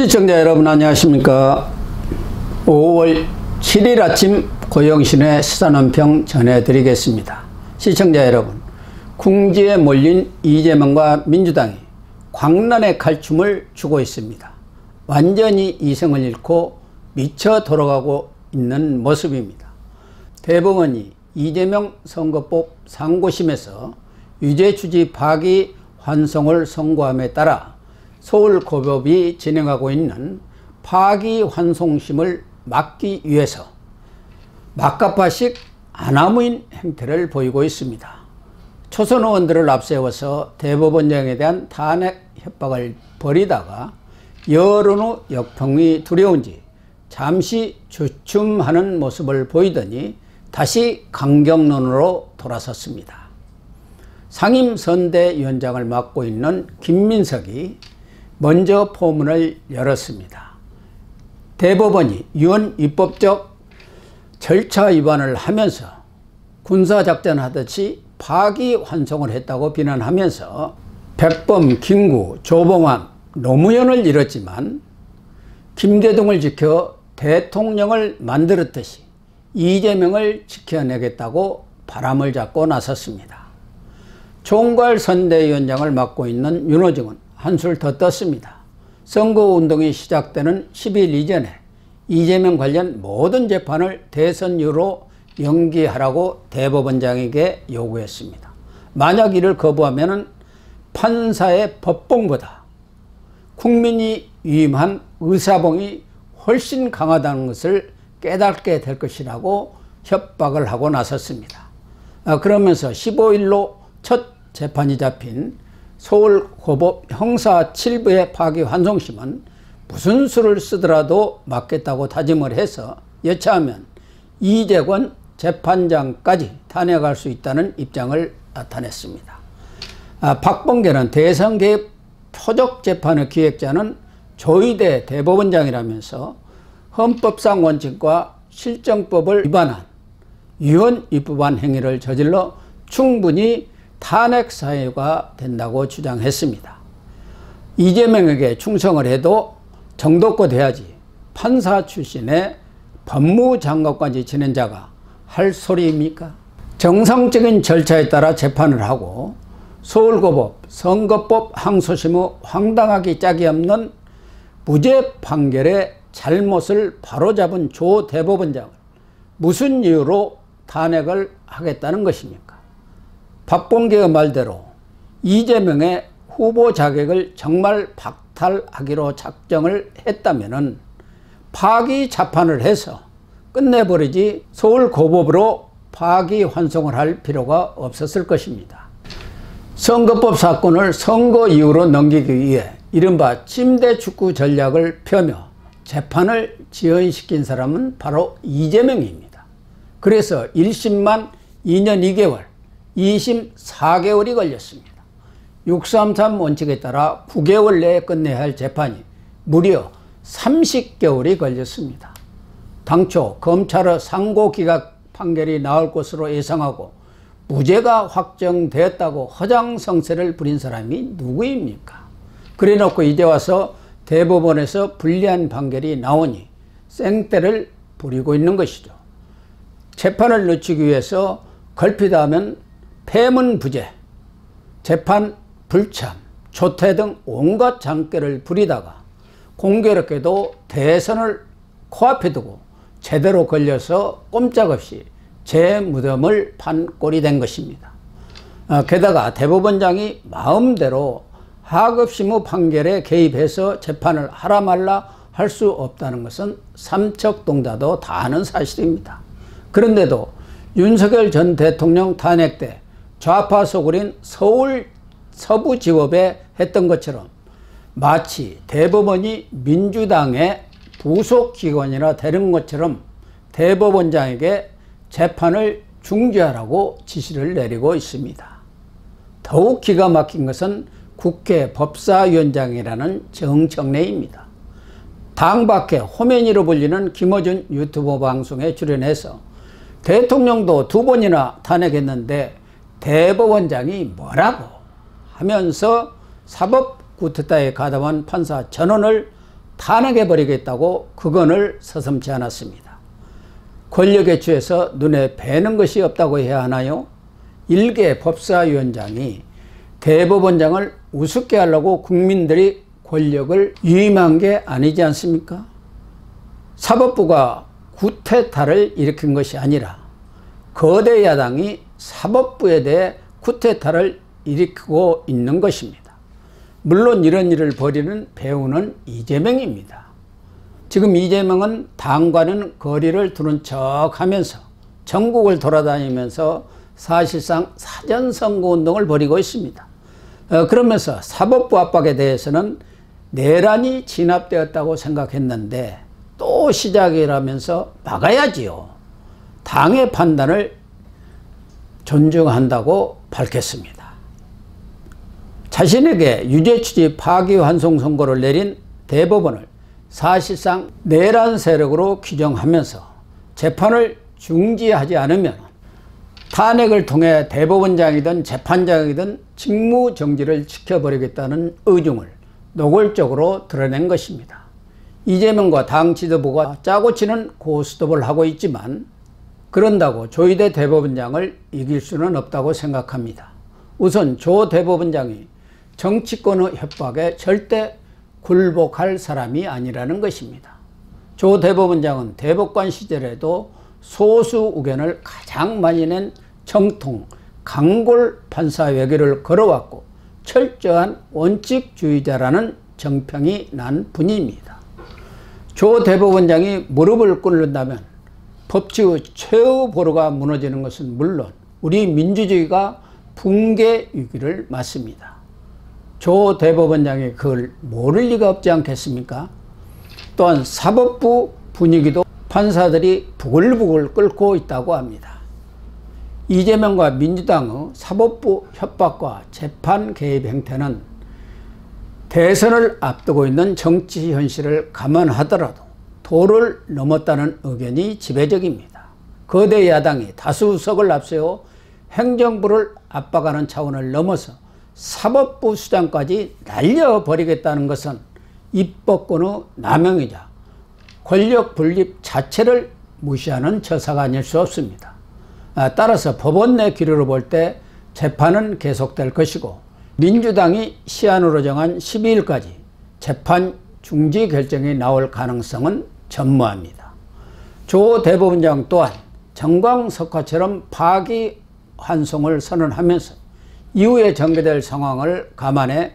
시청자 여러분 안녕하십니까. 5월 7일 아침 고영신의 시사논평 전해드리겠습니다. 시청자 여러분, 궁지에 몰린 이재명과 민주당이 광란의 칼춤을 추고 있습니다. 완전히 이성을 잃고 미쳐 돌아가고 있는 모습입니다. 대법원이 이재명 선거법 상고심에서 유죄 취지 파기 환송을 선고함에 따라 서울고법이 진행하고 있는 파기환송심을 막기 위해서 막가파식 아나무인 행태를 보이고 있습니다. 초선 의원들을 앞세워서 대법원장에 대한 탄핵 협박을 벌이다가 여론의 역풍이 두려운지 잠시 주춤하는 모습을 보이더니 다시 강경론으로 돌아섰습니다. 상임선대위원장을 맡고 있는 김민석이 먼저 포문을 열었습니다. 대법원이 유언 입법적 절차 위반을 하면서 군사작전 하듯이 파기환송을 했다고 비난하면서 백범, 김구, 조봉암, 노무현을 잃었지만 김대중을 지켜 대통령을 만들었듯이 이재명을 지켜내겠다고 바람을 잡고 나섰습니다. 총괄선대위원장을 맡고 있는 윤호중은 한술 더 떴습니다. 선거운동이 시작되는 10일 이전에 이재명 관련 모든 재판을 대선 이후로 연기하라고 대법원장에게 요구했습니다. 만약 이를 거부하면 판사의 법봉보다 국민이 위임한 의사봉이 훨씬 강하다는 것을 깨닫게 될 것이라고 협박을 하고 나섰습니다. 그러면서 15일로 첫 재판이 잡힌 서울고법 형사 7부의 파기환송심은 무슨 수를 쓰더라도 막겠다고 다짐을 해서 여차하면 이재권 재판장까지 탄핵할 수 있다는 입장을 나타냈습니다. 박범계는 대선 개입 표적재판의 기획자는 조희대 대법원장이라면서 헌법상 원칙과 실정법을 위반한 유언 입법한 행위를 저질러 충분히 탄핵 사유가 된다고 주장했습니다. 이재명에게 충성을 해도 정도껏 해야지 판사 출신의 법무장관까지 지낸 자가 할 소리입니까? 정상적인 절차에 따라 재판을 하고 서울고법 선거법 항소심의 황당하기 짝이 없는 무죄 판결의 잘못을 바로잡은 조 대법원장을 무슨 이유로 탄핵을 하겠다는 것입니까? 박범계의 말대로 이재명의 후보 자격을 정말 박탈하기로 작정을 했다면 파기 자판을 해서 끝내버리지 서울고법으로 파기환송을 할 필요가 없었을 것입니다. 선거법 사건을 선거 이후로 넘기기 위해 이른바 침대축구 전략을 펴며 재판을 지연시킨 사람은 바로 이재명입니다. 그래서 1심만 2년 2개월, 2심 4개월이 걸렸습니다. 633 원칙에 따라 9개월 내에 끝내야 할 재판이 무려 30개월이 걸렸습니다. 당초 검찰의 상고기각 판결이 나올 것으로 예상하고 무죄가 확정되었다고 허장성세를 부린 사람이 누구입니까? 그래놓고 이제 와서 대법원에서 불리한 판결이 나오니 생떼를 부리고 있는 것이죠. 재판을 늦추기 위해서 걸핏하면 폐문부재, 재판 불참, 조퇴 등 온갖 장깨를 부리다가 공교롭게도 대선을 코앞에 두고 제대로 걸려서 꼼짝없이 재무덤을 판 꼴이 된 것입니다. 게다가 대법원장이 마음대로 하급심의 판결에 개입해서 재판을 하라 말라 할 수 없다는 것은 삼척동자도 다 아는 사실입니다. 그런데도 윤석열 전 대통령 탄핵 때 좌파 소굴인 서울 서부지법에 했던 것처럼 마치 대법원이 민주당의 부속기관이나 되는 것처럼 대법원장에게 재판을 중지하라고 지시를 내리고 있습니다. 더욱 기가 막힌 것은 국회 법사위원장이라는 정청래입니다. 당 밖에 호맨이로 불리는 김어준 유튜브 방송에 출연해서 대통령도 2번이나 탄핵했는데 대법원장이 뭐라고 하면서 사법구태타에 가담한 판사 전원을 탄핵해버리겠다고 그건을 서슴지 않았습니다. 권력에 취해서 눈에 뵈는 것이 없다고 해야 하나요? 일개 법사위원장이 대법원장을 우습게 하려고 국민들이 권력을 위임한 게 아니지 않습니까? 사법부가 쿠데타를 일으킨 것이 아니라 거대 야당이 사법부에 대해 쿠데타를 일으키고 있는 것입니다. 물론 이런 일을 벌이는 배우는 이재명입니다. 지금 이재명은 당과는 거리를 두는 척 하면서 전국을 돌아다니면서 사실상 사전선거운동을 벌이고 있습니다. 그러면서 사법부 압박에 대해서는 내란이 진압되었다고 생각했는데 또 시작이라면서 막아야지요. 당의 판단을 존중한다고 밝혔습니다. 자신에게 유죄 취지 파기환송 선고를 내린 대법원을 사실상 내란 세력으로 규정하면서 재판을 중지하지 않으면 탄핵을 통해 대법원장이든 재판장이든 직무정지를 지켜버리겠다는 의중을 노골적으로 드러낸 것입니다. 이재명과 당 지도부가 짜고 치는 고스톱을 하고 있지만 그런다고 조희대 대법원장을 이길 수는 없다고 생각합니다. 우선 조 대법원장이 정치권의 협박에 절대 굴복할 사람이 아니라는 것입니다. 조 대법원장은 대법관 시절에도 소수 의견을 가장 많이 낸 정통 강골 판사 외교를 걸어왔고 철저한 원칙주의자라는 정평이 난 분입니다. 조 대법원장이 무릎을 꿇는다면 법치의 최후 보루가 무너지는 것은 물론 우리 민주주의가 붕괴 위기를 맞습니다. 조 대법원장이 그걸 모를 리가 없지 않겠습니까? 또한 사법부 분위기도 판사들이 부글부글 끓고 있다고 합니다. 이재명과 민주당의 사법부 협박과 재판 개입 행태는 대선을 앞두고 있는 정치 현실을 감안하더라도 도를 넘었다는 의견이 지배적입니다. 거대 야당이 다수석을 앞세워 행정부를 압박하는 차원을 넘어서 사법부 수장까지 날려버리겠다는 것은 입법권의 남용이자 권력 분립 자체를 무시하는 처사가 아닐 수 없습니다. 따라서 법원 내 기류로 볼 때 재판은 계속될 것이고 민주당이 시한으로 정한 12일까지 재판 중지 결정이 나올 가능성은 전무합니다. 조 대법원장 또한 정광석화처럼 파기환송을 선언하면서 이후에 전개될 상황을 감안해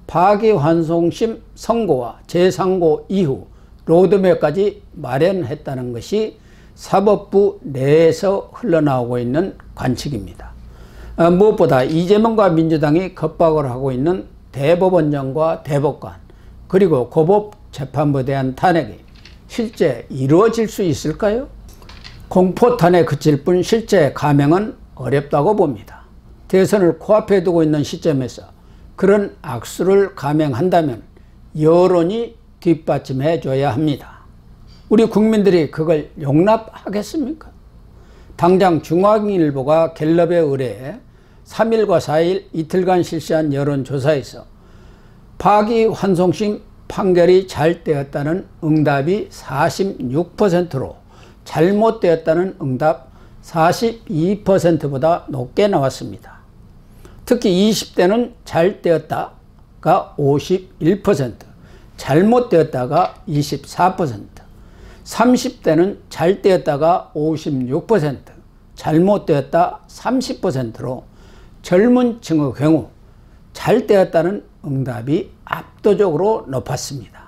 파기환송심 선고와 재상고 이후 로드맵까지 마련했다는 것이 사법부 내에서 흘러나오고 있는 관측입니다. 무엇보다 이재명과 민주당이 겁박을 하고 있는 대법원장과 대법관 그리고 고법재판부에 대한 탄핵이 실제 이루어질 수 있을까요? 공포탄에 그칠 뿐 실제 감행은 어렵다고 봅니다. 대선을 코앞에 두고 있는 시점에서 그런 악수를 감행한다면 여론이 뒷받침해 줘야 합니다. 우리 국민들이 그걸 용납하겠습니까? 당장 중앙일보가 갤럽에 의뢰해 3일과 4일 이틀간 실시한 여론조사에서 파기환송심 판결이 잘 되었다는 응답이 46%로 잘못되었다는 응답 42%보다 높게 나왔습니다. 특히 20대는 잘 되었다가 51%, 잘못되었다가 24%, 30대는 잘 되었다가 56%, 잘못되었다 30%로 젊은 층의 경우 잘 되었다는 응답이 압도적으로 높았습니다.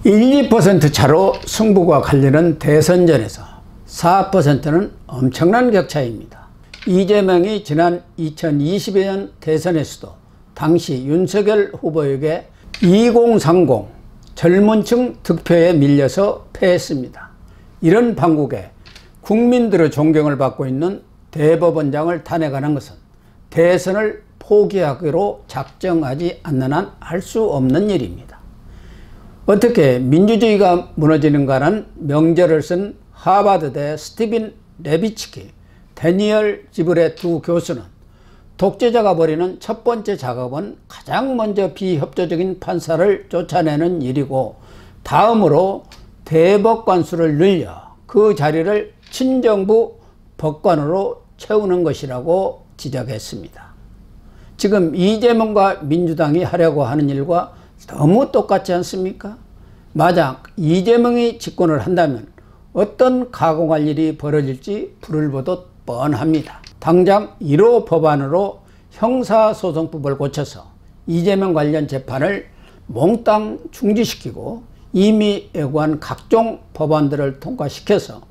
1, 2% 차로 승부가 갈리는 대선전에서 4%는 엄청난 격차입니다. 이재명이 지난 2020년 대선에서도 당시 윤석열 후보에게 2030 젊은층 득표에 밀려서 패했습니다. 이런 판국에 국민들의 존경을 받고 있는 대법원장을 탄핵하는 것은 대선을 포기하기로 작정하지 않는 한 할 수 없는 일입니다. 어떻게 민주주의가 무너지는가라는 명제를 쓴 하버드대 스티븐 레비츠키, 데니얼 지브레 두 교수는 독재자가 벌이는 첫 번째 작업은 가장 먼저 비협조적인 판사를 쫓아내는 일이고 다음으로 대법관 수를 늘려 그 자리를 친정부 법관으로 채우는 것이라고 지적했습니다. 지금 이재명과 민주당이 하려고 하는 일과 너무 똑같지 않습니까? 만약 이재명이 집권을 한다면 어떤 가공할 일이 벌어질지 불을 보듯 뻔합니다. 당장 1호 법안으로 형사소송법을 고쳐서 이재명 관련 재판을 몽땅 중지시키고 이미 예고한 각종 법안들을 통과시켜서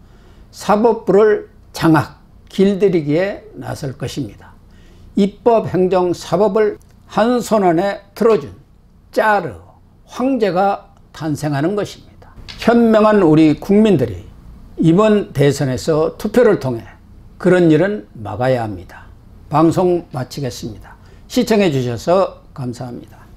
사법부를 장악, 길들이기에 나설 것입니다. 입법, 행정, 사법을 한 손 안에 들어준 짜르, 황제가 탄생하는 것입니다. 현명한 우리 국민들이 이번 대선에서 투표를 통해 그런 일은 막아야 합니다. 방송 마치겠습니다. 시청해 주셔서 감사합니다.